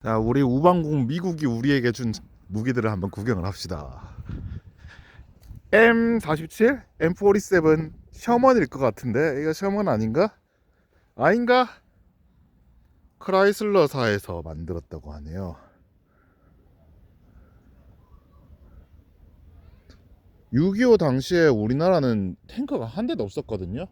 자, 우리 우방국 미국이 우리에게 준 무기들을 한번 구경을 합시다. M47, M47 셔먼일 것 같은데 이거 셔먼 아닌가? 아닌가? 크라이슬러사에서 만들었다고 하네요. 6.25 당시에 우리나라는 탱크가 한 대도 없었거든요.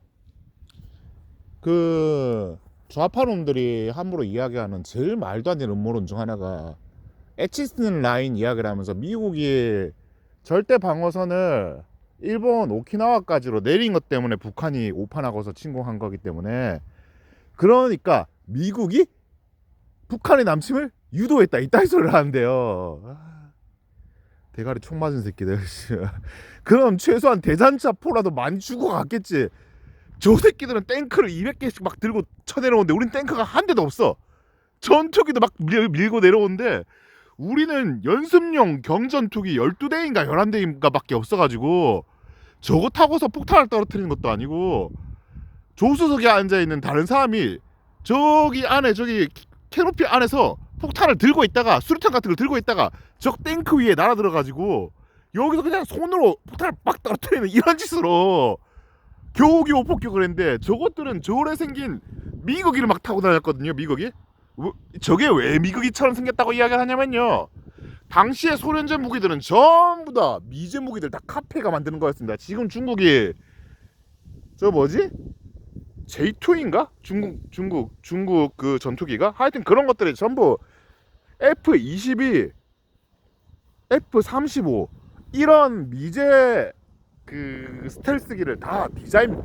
그 좌파 놈들이 함부로 이야기하는 제일 말도 안 되는 음모론 중 하나가 에치슨 라인 이야기를 하면서 미국이 절대 방어선을 일본 오키나와까지로 내린 것 때문에 북한이 오판하고서 침공한 거기 때문에, 그러니까 미국이 북한의 남침을 유도했다 이따위 소리를 하는데요. 대가리 총 맞은 새끼들. 그럼 최소한 대전차 포라도 많이 주고 갔겠지. 저 새끼들은 탱크를 200개씩 막 들고 쳐내려오는데 우린 탱크가 한 대도 없어. 전투기도 막 밀고 내려오는데 우리는 연습용 경전투기 12대인가 11대인가 밖에 없어가지고 저거 타고서 폭탄을 떨어뜨리는 것도 아니고 조수석에 앉아있는 다른 사람이 저기 안에 저기 캐노피 안에서 폭탄을 들고 있다가 수류탄 같은 걸 들고 있다가 적 탱크 위에 날아들어가지고 여기서 그냥 손으로 폭탄을 막 떨어뜨리는 이런 짓으로 겨우겨우 폭격을 했는데, 저것들은 저래 생긴 미국이를 막 타고 다녔거든요. 미국이 저게 왜 미국이처럼 생겼다고 이야기를 하냐면요, 당시에 소련제 무기들은 전부 다 미제 무기들 다 카페가 만드는 거였습니다. 지금 중국이 저 뭐지? J2인가? 중국 그 전투기가 하여튼 그런 것들이 전부 F-22, F-35 이런 미제 그 스텔스기를 다 디자인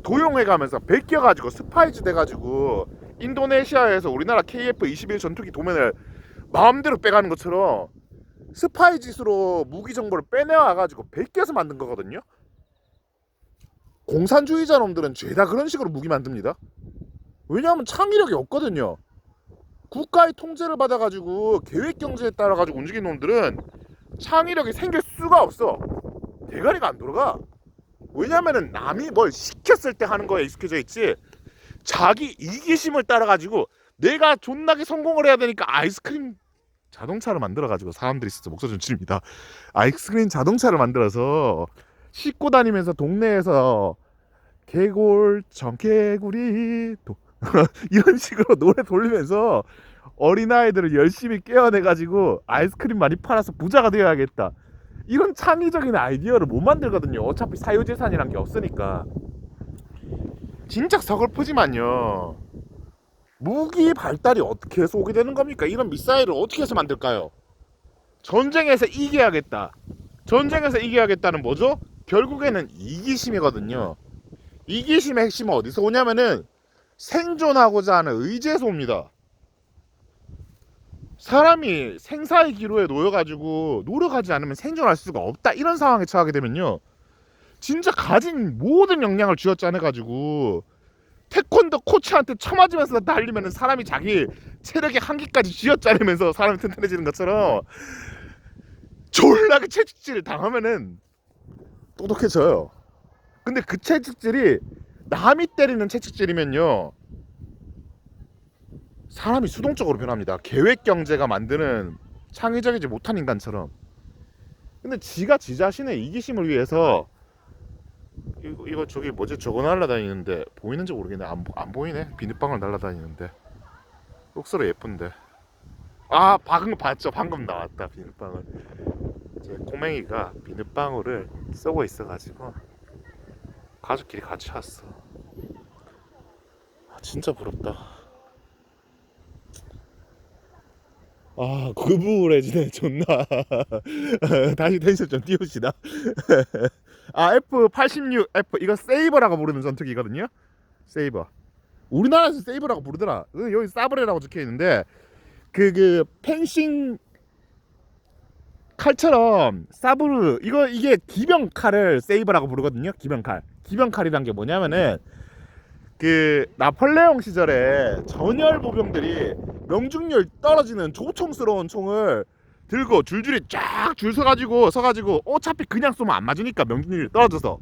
도용해가면서 베껴가지고 스파이즈 돼가지고 인도네시아에서 우리나라 KF-21 전투기 도면을 마음대로 빼가는 것처럼 스파이짓으로 무기 정보를 빼내와가지고 베껴서 만든 거거든요. 공산주의자 놈들은 죄다 그런 식으로 무기 만듭니다. 왜냐하면 창의력이 없거든요. 국가의 통제를 받아가지고 계획경제에 따라가지고 움직이는 놈들은 창의력이 생길 수가 없어. 대가리가 안 돌아가. 왜냐면은 남이 뭘 시켰을 때 하는 거에 익숙해져 있지, 자기 이기심을 따라가지고 내가 존나게 성공을 해야 되니까 아이스크림 자동차를 만들어가지고, 사람들이 진짜 목소 전출입니다. 아이스크림 자동차를 만들어서 싣고 다니면서 동네에서 개골 청개구리 이런 식으로 노래 돌리면서 어린아이들을 열심히 깨어내가지고 아이스크림 많이 팔아서 부자가 되어야겠다, 이런 창의적인 아이디어를 못 만들거든요. 어차피 사유재산이란 게 없으니까. 진짜 서글프지만요, 무기 발달이 어떻게 해서 오게 되는 겁니까? 이런 미사일을 어떻게 해서 만들까요? 전쟁에서 이겨야겠다. 전쟁에서 이겨야겠다는 뭐죠? 결국에는 이기심이거든요. 이기심의 핵심은 어디서 오냐면은 생존하고자 하는 의지에서 옵니다. 사람이 생사의 기로에 놓여가지고 노력하지 않으면 생존할 수가 없다, 이런 상황에 처하게 되면요, 진짜 가진 모든 역량을 쥐어짜내가지고 태권도 코치한테 쳐맞으면서 달리면 사람이 자기 체력의 한계까지 쥐어짜내면서 사람이 튼튼해지는 것처럼 졸라게 채찍질을 당하면은 똑똑해져요. 근데 그 채찍질이 남이 때리는 채찍질이면요, 사람이 수동적으로 변합니다. 계획경제가 만드는 창의적이지 못한 인간처럼. 근데 지가 지 자신의 이기심을 위해서 이거 저기 뭐지, 저거 날라다니는데 보이는지 모르겠네. 안 보이네. 비눗방울 날라다니는데 옥수로 예쁜데. 아, 방금 봤죠. 방금 나왔다 비눗방울. 제 꼬맹이가 비눗방울을 쏘고 있어가지고 가족끼리 같이 왔어. 아, 진짜 부럽다. 아, 구부러지네 존나. 다시 텐션 좀 띄웁시다. 아, F-86 F, 이거 세이버라고 부르는 전투기거든요. 세이버. 우리나라에서 세이버라고 부르더라. 여기 사브레라고 적혀 있는데 그 펜싱 칼처럼 사브르, 이게 기병 칼을 세이버라고 부르거든요. 기병 칼이란 게 뭐냐면은 그 나폴레옹 시절에 전열 보병들이 명중률 떨어지는 조총스러운 총을 들고 줄줄이 쫙 줄 서가지고 어차피 그냥 쏘면 안 맞으니까 명중률이 떨어져서,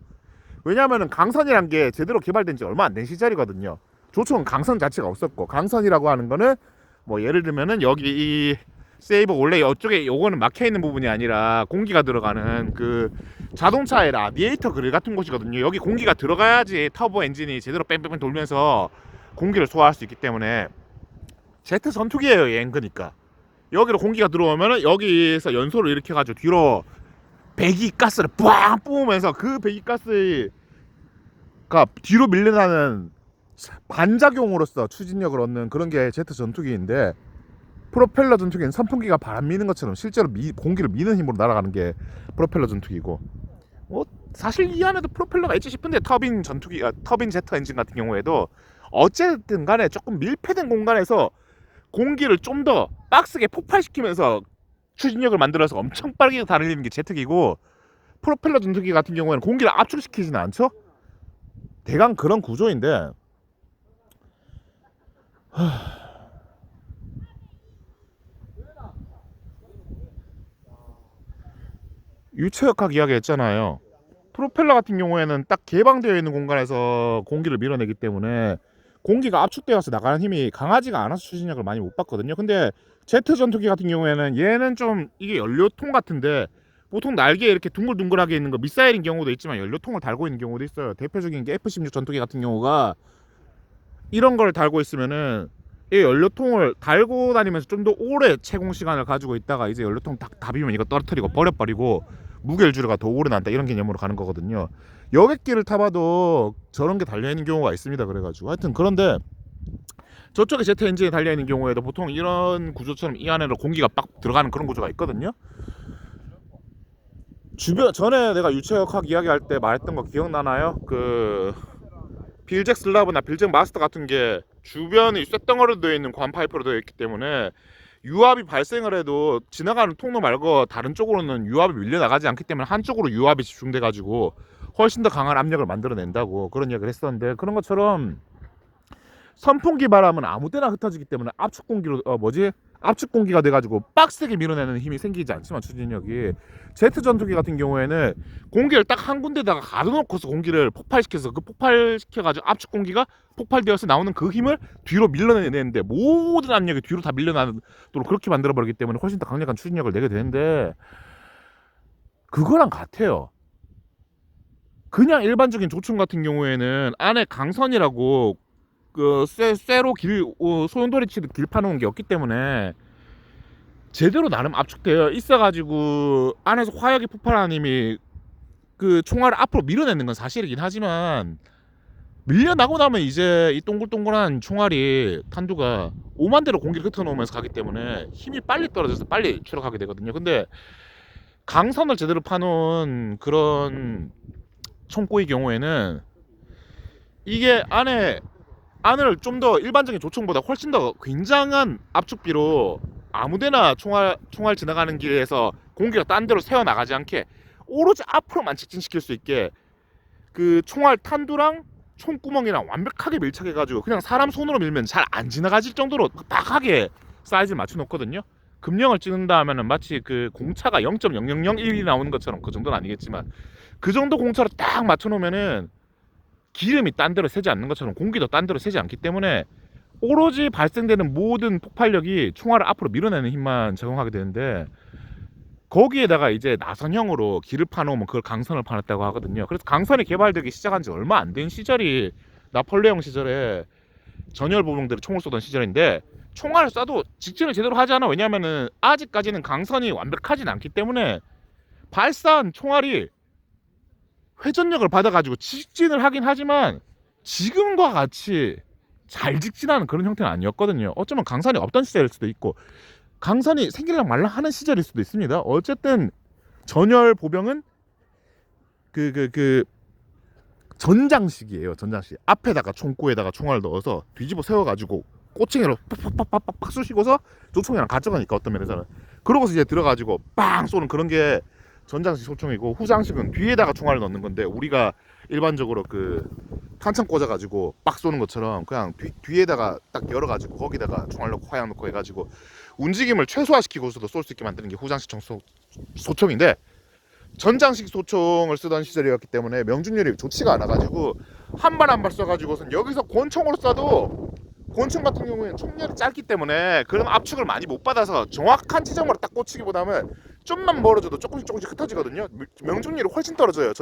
왜냐하면 강선이란 게 제대로 개발된 지 얼마 안 된 시절이거든요. 조총은 강선 자체가 없었고, 강선이라고 하는 거는 뭐 예를 들면은 여기 이 세이버 원래 이쪽에 요거는 막혀 있는 부분이 아니라 공기가 들어가는 그 자동차의 라디에이터 그릴 같은 곳이거든요. 여기 공기가 들어가야지 터보 엔진이 제대로 뺑뺑뺑 돌면서 공기를 소화할 수 있기 때문에 제트 전투기예요, 얘는. 그러니까 여기로 공기가 들어오면은 여기서 연소를 일으켜 가지고 뒤로 배기가스를 뿌앙 뿜으면서 그 배기가스가 뒤로 밀려나는 반작용으로서 추진력을 얻는 그런 게 제트 전투기인데, 프로펠러 전투기는 선풍기가 바람 미는 것처럼 실제로 공기를 미는 힘으로 날아가는 게 프로펠러 전투기고, 뭐 사실 이 안에도 프로펠러가 있지 싶은데 터빈 전투기, 터빈 제트 엔진 같은 경우에도 어쨌든 간에 조금 밀폐된 공간에서 공기를 좀 더 빡세게 폭발시키면서 추진력을 만들어서 엄청 빠르게 달리는 게 제트기고, 프로펠러 전투기 같은 경우에는 공기를 압축시키지는 않죠. 대강 그런 구조인데, 유체역학 이야기 했잖아요. 프로펠러 같은 경우에는 딱 개방되어 있는 공간에서 공기를 밀어내기 때문에 공기가 압축되어서 나가는 힘이 강하지가 않아서 추진력을 많이 못 받거든요. 근데 제트 전투기 같은 경우에는 얘는 좀 이게 연료통 같은데, 보통 날개에 이렇게 둥글둥글하게 있는 거 미사일인 경우도 있지만 연료통을 달고 있는 경우도 있어요. 대표적인 게 F-16 전투기 같은 경우가 이런 걸 달고 있으면은 이 연료통을 달고 다니면서 좀 더 오래 채공 시간을 가지고 있다가 이제 연료통 다 비면 이거 떨어뜨리고 버려버리고 무게를 줄여가 더 오래 난다, 이런 개념으로 가는 거거든요. 여객기를 타봐도 저런 게 달려있는 경우가 있습니다. 그래가지고 하여튼 그런데 저쪽에 제트 엔진이 달려있는 경우에도 보통 이런 구조처럼 이 안에로 공기가 빡 들어가는 그런 구조가 있거든요. 주변 전에 내가 유체역학 이야기할 때 말했던 거 기억나나요? 그 빌잭 슬라브나 빌잭 마스터 같은 게 주변이 쇳덩어리로 되어 있는 관 파이프로 되어 있기 때문에 유압이 발생을 해도 지나가는 통로 말고 다른 쪽으로는 유압이 밀려나가지 않기 때문에 한쪽으로 유압이 집중돼 가지고 훨씬 더 강한 압력을 만들어낸다고 그런 이야기를 했었는데, 그런 것처럼 선풍기 바람은 아무데나 흩어지기 때문에 압축 공기로 압축 공기가 돼가지고 빡세게 밀어내는 힘이 생기지 않지만 추진력이, 제트 전투기 같은 경우에는 공기를 딱 한 군데다가 가둬놓고서 공기를 폭발시켜서 그 폭발시켜가지고 압축 공기가 폭발되어서 나오는 그 힘을 뒤로 밀어내는데 모든 압력이 뒤로 다 밀려나도록 그렇게 만들어버리기 때문에 훨씬 더 강력한 추진력을 내게 되는데, 그거랑 같아요. 그냥 일반적인 조충 같은 경우에는 안에 강선이라고 그 쇠로 소용돌이 치듯 길 파놓은 게 없기 때문에 제대로 나름 압축되어 있어가지고 안에서 화약이 폭발하는 힘이 그 총알을 앞으로 밀어내는 건 사실이긴 하지만, 밀려나고 나면 이제 이 동글동글한 총알이 탄두가 오만대로 공기를 흩어놓으면서 가기 때문에 힘이 빨리 떨어져서 빨리 추락하게 되거든요. 근데 강선을 제대로 파놓은 그런 총구의 경우에는 이게 안을 좀 더 일반적인 조총보다 훨씬 더 굉장한 압축비로 아무데나 총알 지나가는 길에서 공기가 딴 데로 새어 나가지 않게 오로지 앞으로만 직진시킬 수 있게 그 총알 탄두랑 총구멍이랑 완벽하게 밀착해가지고 그냥 사람 손으로 밀면 잘 안 지나가질 정도로 빡빡하게 사이즈를 맞춰 놓거든요. 금령을 찍는다 하면은 마치 그 공차가 0.0001이 나오는 것처럼, 그 정도는 아니겠지만 그 정도 공차로 딱 맞춰 놓으면은 기름이 딴 데로 새지 않는 것처럼 공기도 딴 데로 새지 않기 때문에 오로지 발생되는 모든 폭발력이 총알을 앞으로 밀어내는 힘만 적용하게 되는데, 거기에다가 이제 나선형으로 길을 파놓으면 그걸 강선을 파놨다고 하거든요. 그래서 강선이 개발되기 시작한 지 얼마 안 된 시절이 나폴레옹 시절에 전열 보병들이 총을 쏘던 시절인데, 총알을 쏴도 직진을 제대로 하지 않아. 왜냐하면은 아직까지는 강선이 완벽하진 않기 때문에 발사한 총알이 회전력을 받아가지고 직진을 하긴 하지만 지금과 같이 잘 직진하는 그런 형태는 아니었거든요. 어쩌면 강선이 없던 시절일 수도 있고 강선이 생길랑 말랑 하는 시절일 수도 있습니다. 어쨌든 전열 보병은 그 전장식이에요. 전장식. 앞에다가 총구에다가 총알을 넣어서 뒤집어 세워가지고 꼬챙이로 팍팍팍팍팍 쑤시고서 조총이랑 가져가니까 어떤 면에서는, 그러고서 이제 들어가지고 빵 쏘는 그런 게 전장식 소총이고, 후장식은 뒤에다가 총알을 넣는 건데 우리가 일반적으로 그 탄창 꽂아가지고 빡 쏘는 것처럼 그냥 뒤에다가 딱 열어가지고 거기다가 총알 넣고 화약 넣고 해가지고 움직임을 최소화시키고서도 쏠 수 있게 만드는 게 후장식 소총인데, 전장식 소총을 쓰던 시절이었기 때문에 명중률이 좋지가 않아가지고 한 발 한 발 쏴가지고선 여기서 권총으로 쏴도 권총 같은 경우에는 총열이 짧기 때문에 그런 압축을 많이 못 받아서 정확한 지점으로 딱 꽂히기보다는 좀만 멀어져도 조금씩 흩어지거든요. 명중률이 훨씬 떨어져요.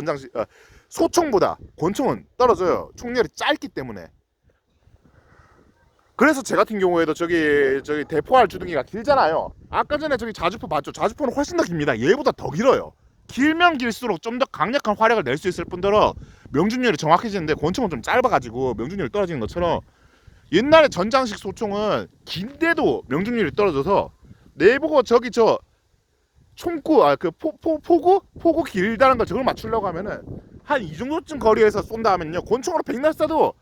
소총보다 권총은 떨어져요. 총열이 짧기 때문에. 그래서 제 같은 경우에도 저기 대포알 주둥이가 길잖아요. 아까 전에 저기 자주포 봤죠? 자주포는 훨씬 더 깁니다. 얘보다 더 길어요. 길면 길수록 좀 더 강력한 화력을 낼 수 있을 뿐더러 명중률이 정확해지는데 권총은 좀 짧아가지고 명중률이 떨어지는 것처럼 옛날에 전장식 소총은 긴데도 명중률이 떨어져서 내보고 저기 저 총구 포구 길다는 거 저걸 맞추려고 하면은 한 이 정도쯤 거리에서 쏜다 하면요 권총으로 100날 쏴도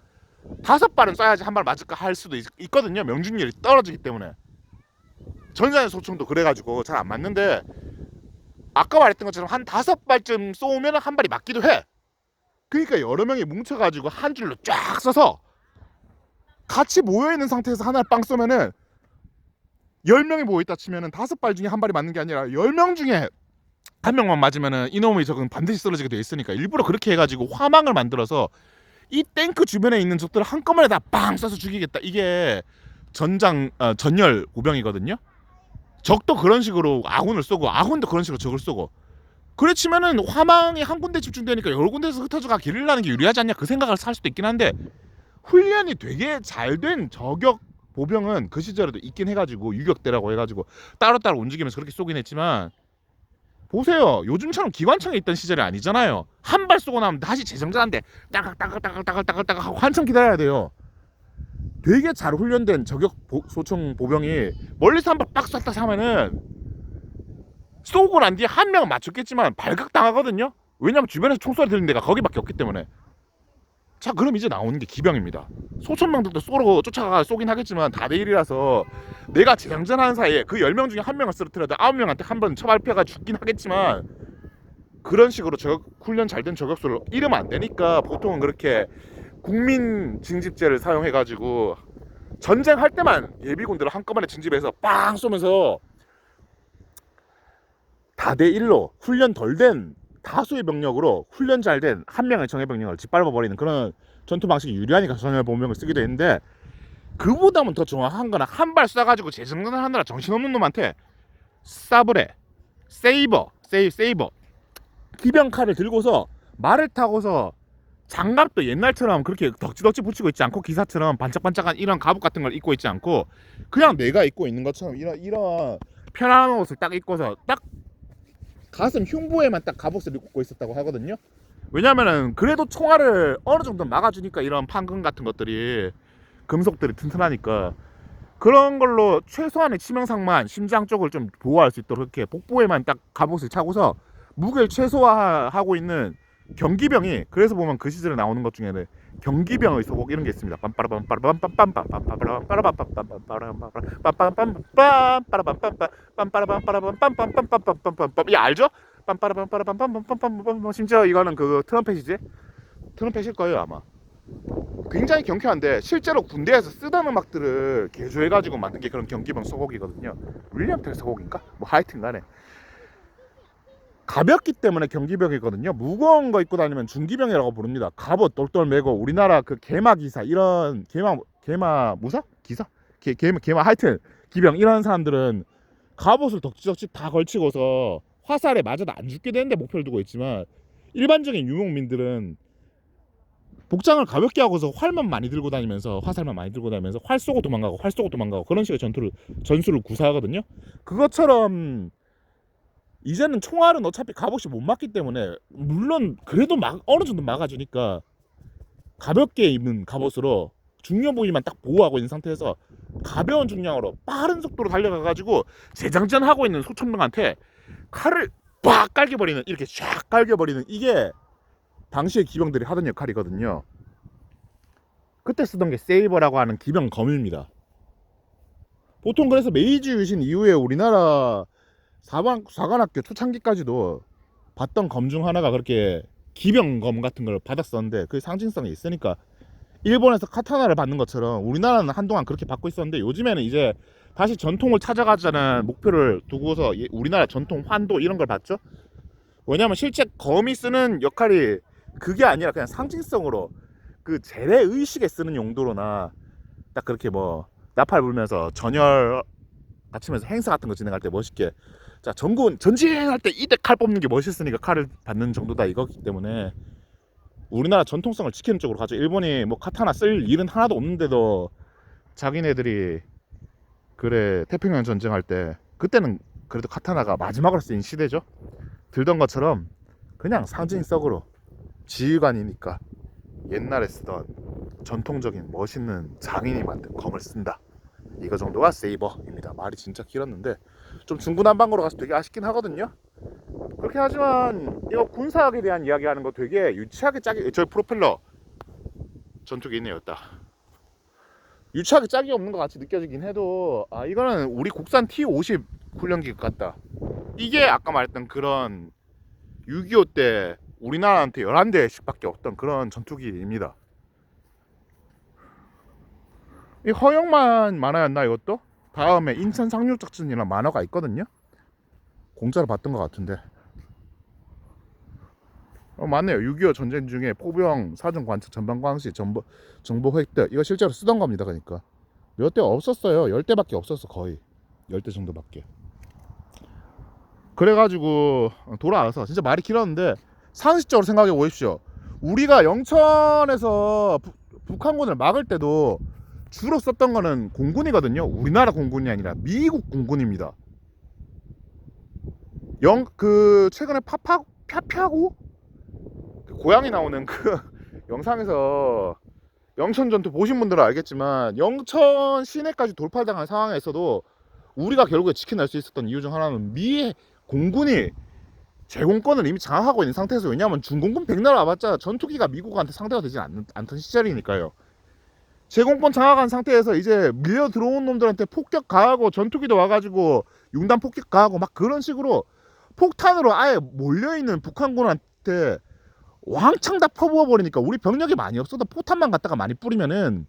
5발은 쏴야지 한 발 맞을까 할 수도 있거든요. 명중률이 떨어지기 때문에. 전장의 소총도 그래가지고 잘 안 맞는데 아까 말했던 것처럼 한 5발쯤 쏘면 한 발이 맞기도 해. 그러니까 여러 명이 뭉쳐가지고 한 줄로 쫙 써서 같이 모여있는 상태에서 하나를 빵 쏘면은 10명이 모여있다 치면은 5발 중에 한 발이 맞는 게 아니라 10명 중에 한 명만 맞으면은 이놈의 적은 반드시 쓰러지게 돼 있으니까 일부러 그렇게 해가지고 화망을 만들어서 이 탱크 주변에 있는 적들을 한꺼번에 다 빵 쏴서 죽이겠다. 이게 전열 보병이거든요. 적도 그런 식으로 아군을 쏘고 아군도 그런 식으로 적을 쏘고 그래 치면은 화망이 한 군데 집중되니까 여러 군데서 흩어져가 게릴라는 게 유리하지 않냐 그 생각을 할 수도 있긴 한데 훈련이 되게 잘 된 저격 보병은 그 시절에도 있긴 해가지고 유격대라고 해가지고 따로따로 움직이면서 그렇게 쏘긴 했지만 보세요. 요즘처럼 기관총에 있던 시절이 아니잖아요. 한 발 쏘고 나면 다시 재정전한데 따각따각따각따각따각 하고 한참 기다려야 돼요. 되게 잘 훈련된 저격 소총 보병이 멀리서 한 발 빡 쐈다 하면은 쏘고 난 뒤에 한 명은 맞췄겠지만 발각당하거든요. 왜냐면 주변에서 총소리 들리는 데가 거기밖에 없기 때문에. 자 그럼 이제 나오는 게 기병입니다. 소천명들도 쏘러 쫓아가 쏘긴 하겠지만 다대 1이라서 내가 재장전하는 사이에 그 10명 중에 한 명을 쓰러뜨려도 9명한테 한 번 처발표가 죽긴 하겠지만 그런 식으로 훈련 잘 된 저격수를 잃으면 안 되니까 보통은 그렇게 국민 징집제를 사용해가지고 전쟁할 때만 예비군들을 한꺼번에 징집해서 빵 쏘면서 다대 1로 훈련 덜 된 다수의 병력으로 훈련 잘 된 한 명의 정예 병력을 짓밟아버리는 그런 전투 방식이 유리하니까 전열 보병을 쓰기도 했는데 그보다는 더 정확한 거는 한 발 쏴가지고 재정전을 하느라 정신없는 놈한테 사브레, 세이버 기병칼을 들고서 말을 타고서 장갑도 옛날처럼 그렇게 덕지덕지 붙이고 있지 않고 기사처럼 반짝반짝한 이런 갑옷 같은 걸 입고 있지 않고 그냥 내가 입고 있는 것처럼 이런 편안한 옷을 딱 입고서 딱 가슴 흉부에만 딱 갑옷을 입고 있었다고 하거든요. 왜냐면은 그래도 총알을 어느 정도 막아주니까 이런 판금 같은 것들이 금속들이 튼튼하니까 그런 걸로 최소한의 치명상만 심장 쪽을 좀 보호할 수 있도록 이렇게 복부에만 딱 갑옷을 차고서 무게를 최소화하고 있는 경기병이 그래서 보면 그 시절에 나오는 것 중에는 경기병의 소곡 이런 게 있습니다. 이 알죠? 심지어 이거는 그 트럼펫이지? 트럼펫일 거예요 아마. 굉장히 경쾌한데 실제로 군대에서 쓰던 음악들을 개조해가지고 만든 게 그런 경기병 소곡이거든요. 윌리엄 텔 소곡인가? 뭐 하여튼간에 가볍기 때문에 경기병이거든요. 무거운 거 입고 다니면 중기병이라고 부릅니다. 갑옷 똘똘 매고 우리나라 그 개마 기사 이런 개마 무사? 기사? 개마 하여튼 기병 이런 사람들은 갑옷을 덕지덕지 다 걸치고서 화살에 맞아도 안 죽게 되는데 목표를 두고 있지만 일반적인 유목민들은 복장을 가볍게 하고서 활만 많이 들고 다니면서 화살만 많이 들고 다니면서 활 쏘고 도망가고 그런 식의 전술을 구사하거든요. 그것처럼 이제는 총알은 어차피 갑옷이 못 맞기 때문에 물론 그래도 어느 정도 막아주니까 가볍게 입는 갑옷으로 중요 부위만 딱 보호하고 있는 상태에서 가벼운 중량으로 빠른 속도로 달려가가지고 재장전하고 있는 소천명한테 칼을 빡 깔겨버리는 이렇게 쫙 깔겨버리는 이게 당시의 기병들이 하던 역할이거든요. 그때 쓰던 게 세이버라고 하는 기병 검입니다. 보통 그래서 메이지 유신 이후에 우리나라 사관학교 초창기까지도 봤던 검 중 하나가 그렇게 기병검 같은 걸 받았었는데 그 상징성이 있으니까 일본에서 카타나를 받는 것처럼 우리나라는 한동안 그렇게 받고 있었는데 요즘에는 이제 다시 전통을 찾아가자는 목표를 두고서 우리나라 전통 환도 이런 걸 받죠. 왜냐면 실제 검이 쓰는 역할이 그게 아니라 그냥 상징성으로 그 재래의식에 쓰는 용도로나 딱 그렇게 뭐 나팔 불면서 전열 받치면서 행사 같은 거 진행할 때 멋있게, 자 전군 전진할 때 이때 칼 뽑는 게 멋있으니까 칼을 받는 정도다 이거기 때문에 우리나라 전통성을 지키는 쪽으로 가죠. 일본이 뭐 카타나 쓸 일은 하나도 없는데도 자기네들이 그래 태평양 전쟁할 때 그때는 그래도 카타나가 마지막으로 쓰인 시대죠. 들던 것처럼 그냥 상징성으로 지휘관이니까 옛날에 쓰던 전통적인 멋있는 장인이 만든 검을 쓴다. 이거 정도가 세이버입니다. 말이 진짜 길었는데 좀 중구난방으로 가서 되게 아쉽긴 하거든요. 그렇긴 하지만 이거 군사학에 대한 이야기하는 거 되게 유치하게 짝이, 저 프로펠러 전투기 있네요. 딱 유치하게 짝이 없는 것 같이 느껴지긴 해도, 아 이거는 우리 국산 T-50 훈련기 같다. 이게 아까 말했던 그런 6.25 때 우리나라한테 11대씩 밖에 없던 그런 전투기입니다. 이 허영만 만화였나 이것도? 다음에 인천 상륙작전이라는 만화가 있거든요. 공짜로 봤던 것 같은데. 맞네요. 6.25 전쟁 중에 포병 사전 관측 전방 광시 정보 획득 이거 실제로 쓰던 겁니다. 그러니까 몇 대 없었어요. 10대밖에 없었어. 거의 10대 정도밖에. 그래가지고 돌아와서 진짜 말이 길었는데 상식적으로 생각해 보십시오. 우리가 영천에서 북한군을 막을 때도 주로 썼던 거는 공군이거든요. 우리나라 공군이 아니라 미국 공군입니다. 최근에 파파고 고양이 나오는 그 영상에서 영천 전투 보신 분들은 알겠지만 영천 시내까지 돌파당한 상황에서도 우리가 결국에 지켜낼 수 있었던 이유 중 하나는 미의 공군이 제공권을 이미 장악하고 있는 상태에서, 왜냐하면 중공군 백날 와봤자 전투기가 미국한테 상대가 되지 않던 시절이니까요. 제공권 장악한 상태에서 이제 밀려 들어온 놈들한테 폭격 가하고 전투기도 와가지고 융단 폭격 가하고 막 그런 식으로 폭탄으로 아예 몰려있는 북한군한테 왕창 다 퍼부어버리니까 우리 병력이 많이 없어도 포탄만 갖다가 많이 뿌리면은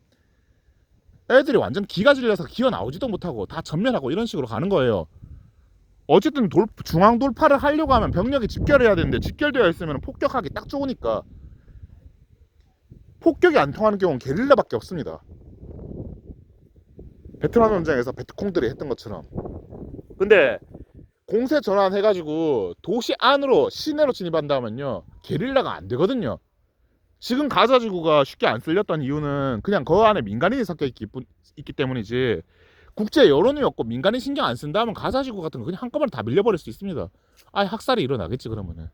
애들이 완전 기가 질려서 기어 나오지도 못하고 다 전멸하고 이런 식으로 가는 거예요. 어쨌든 중앙 돌파를 하려고 하면 병력이 집결해야 되는데 집결되어 있으면 폭격하기 딱 좋으니까 폭격이 안 통하는 경우는 게릴라밖에 없습니다. 베트남 전쟁에서 베트콩들이 했던 것처럼. 근데 공세 전환해가지고 도시 안으로 시내로 진입한다면요 게릴라가 안 되거든요. 지금 가자지구가 쉽게 안 쓸렸던 이유는 그냥 그 안에 민간인이 섞여 있기 때문이지, 국제 여론이 없고 민간인 신경 안 쓴다면 가자지구 같은 거 그냥 한꺼번에 다 밀려버릴 수 있습니다. 아예 학살이 일어나겠지. 그러면은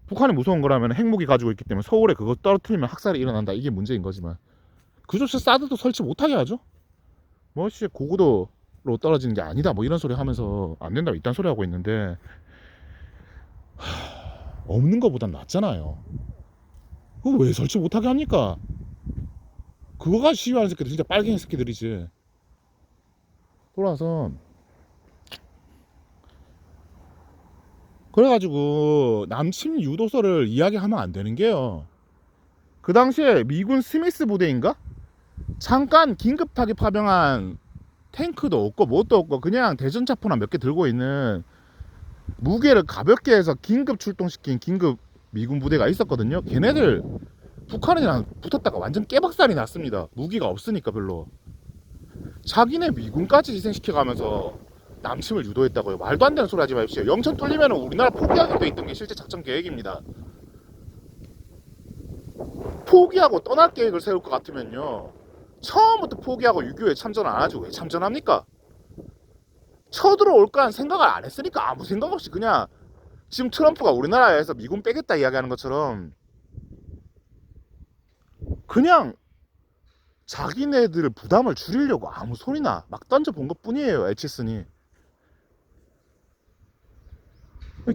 북한이 무서운 거라면 핵무기 가지고 있기 때문에 서울에 그거 떨어뜨리면 학살이 일어난다, 이게 문제인 거지만 그조차 사드도 설치 못하게 하죠. 뭐씨 고고도로 떨어지는 게 아니다 뭐 이런 소리 하면서 안 된다고 이딴 소리 하고 있는데, 없는 거보단 낫잖아요. 그거 왜 설치 못하게 합니까? 그거가 시위하는 새끼들 진짜 빨갱이 새끼들이지. 돌아서 그래가지고 남침 유도서를 이야기하면 안 되는 게요, 그 당시에 미군 스미스 부대인가? 잠깐 긴급하게 파병한 탱크도 없고 뭣도 없고 그냥 대전차포나 몇 개 들고 있는 무게를 가볍게 해서 긴급 출동시킨 긴급 미군 부대가 있었거든요. 걔네들 북한이랑 붙었다가 완전 깨박살이 났습니다. 무기가 없으니까 별로. 자기네 미군까지 희생시켜가면서 남침을 유도했다고요. 말도 안 되는 소리 하지 마십시오. 영천 뚫리면 우리나라 포기하게 돼 있던 게 실제 작전 계획입니다. 포기하고 떠날 계획을 세울 것 같으면요 처음부터 포기하고 6.25에 참전 안 하지 왜 참전합니까? 쳐들어올 거란 생각을 안 했으니까 아무 생각 없이 그냥 지금 트럼프가 우리나라에서 미군 빼겠다 이야기하는 것처럼 그냥 자기네들 부담을 줄이려고 아무 소리나 막 던져본 것 뿐이에요. 에치슨이.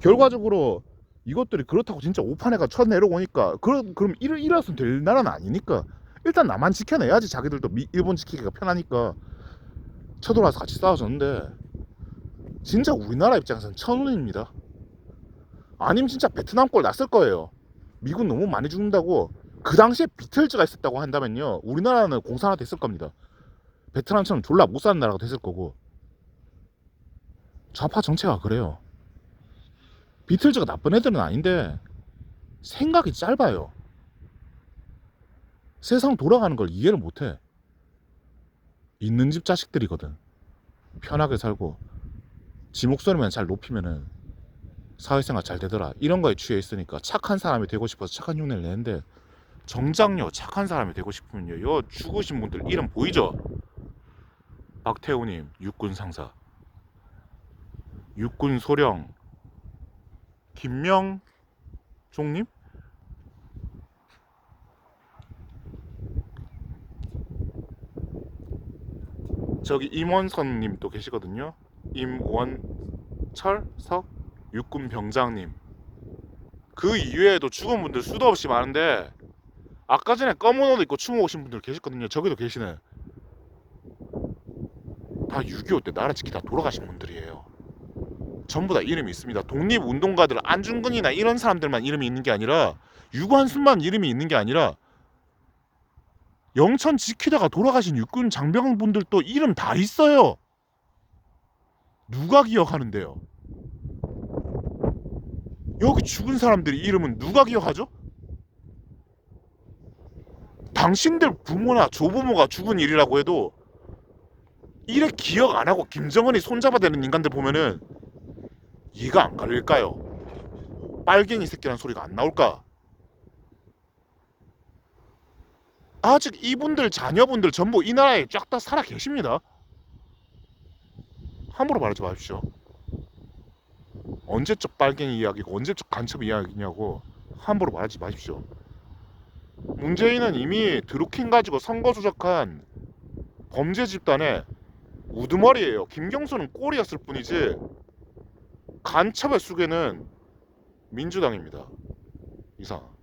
결과적으로 이것들이 그렇다고 진짜 오판해가 쳐내려오니까 그럼 이래서는 될 나라는 아니니까 일단 나만 지켜내야지 자기들도 일본 지키기가 편하니까 쳐들어와서 같이 싸워줬는데 진짜 우리나라 입장에서는 천운입니다. 아니면 진짜 베트남 꼴 났을 거예요. 미군 너무 많이 죽는다고 그 당시에 비틀즈가 있었다고 한다면요 우리나라는 공산화 됐을 겁니다. 베트남처럼 졸라 못 사는 나라가 됐을 거고. 좌파 정체가 그래요. 비틀즈가 나쁜 애들은 아닌데 생각이 짧아요. 세상 돌아가는 걸 이해를 못해. 있는 집 자식들이거든. 편하게 살고 지 목소리만 잘 높이면은 사회생활 잘 되더라. 이런 거에 취해 있으니까 착한 사람이 되고 싶어서 착한 흉내를 내는데, 정작요 착한 사람이 되고 싶으면요, 요 죽으신 분들 이름 보이죠? 박태우님 육군 상사, 육군 소령 김명종님, 저기 임원선님 또 계시거든요. 임원철석 육군 병장님. 그 이외에도 죽은 분들 수도 없이 많은데, 아까 전에 검은 옷 입고 춤 오신 분들 계셨거든요. 저기도 계시네. 다 6.25 때 나라 지키다 돌아가신 분들이에요. 전부 다 이름이 있습니다. 독립운동가들 안중근이나 이런 사람들만 이름이 있는 게 아니라, 유관순만 이름이 있는 게 아니라, 영천 지키다가 돌아가신 육군 장병분들도 이름 다 있어요. 누가 기억하는데요? 여기 죽은 사람들이 이름은 누가 기억하죠? 당신들 부모나 조부모가 죽은 일이라고 해도 이래 기억 안 하고 김정은이 손잡아대는 인간들 보면은 이해가 안 갈릴까요? 빨갱이 새끼란 소리가 안 나올까? 아직 이분들 자녀분들 전부 이 나라에 쫙 다 살아 계십니다. 함부로 말하지 마십시오. 언제적 빨갱이 이야기고 언제적 간첩 이야기냐고 함부로 말하지 마십시오. 문재인은 이미 드루킹 가지고 선거 조작한 범죄 집단의 우두머리예요. 김경수는 꼴이었을 뿐이지 간첩의 수괴는 민주당입니다. 이상.